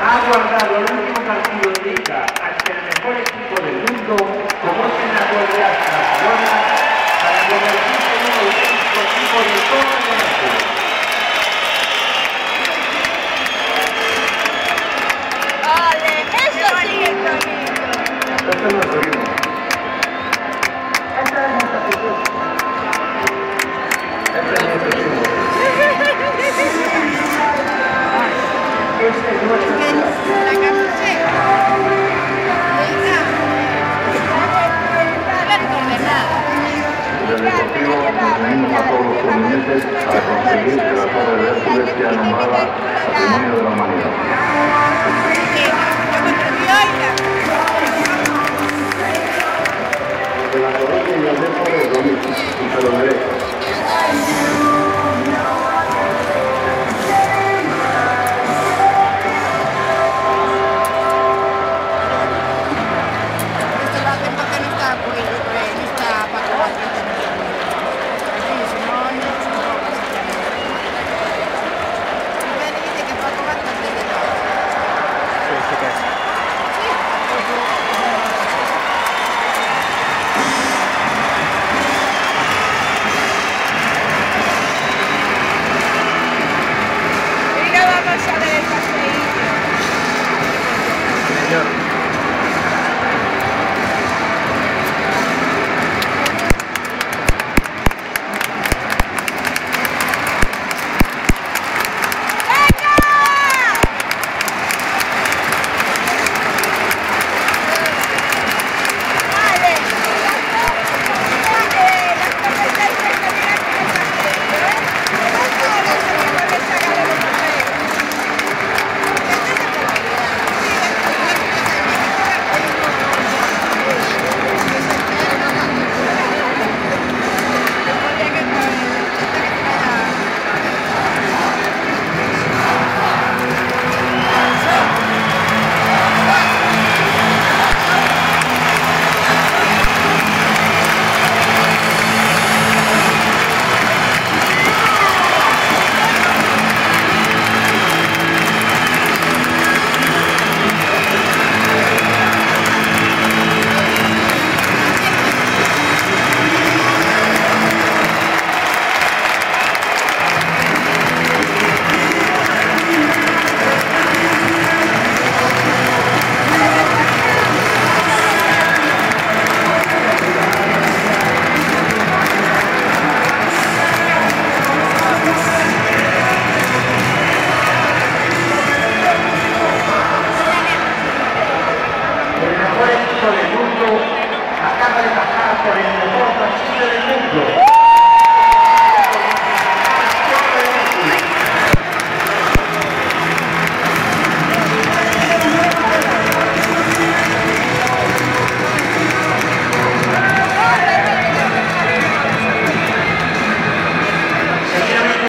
ha guardado el último partido de liga ante el mejor equipo del mundo como senador de hasta Barcelona para convertirse en un auténtico equipo de todo el mundo. ¡Ole! ¡Eso sí es bonito! Esto es nuestro ritmo. Esta es nuestra actitud. Este es nuestro ritmo. Este es nuestro ritmo. La camiseta. Desde el Deportivo nos unimos a todos los fluminenses para conseguir que la Torre de Hércules sea nombrada Patrimonio de la Humanidad. De la Coruña y el Depor es lo mismo, y se lo merece. Del mundo acaba de pasar por el mejor partido del mundo.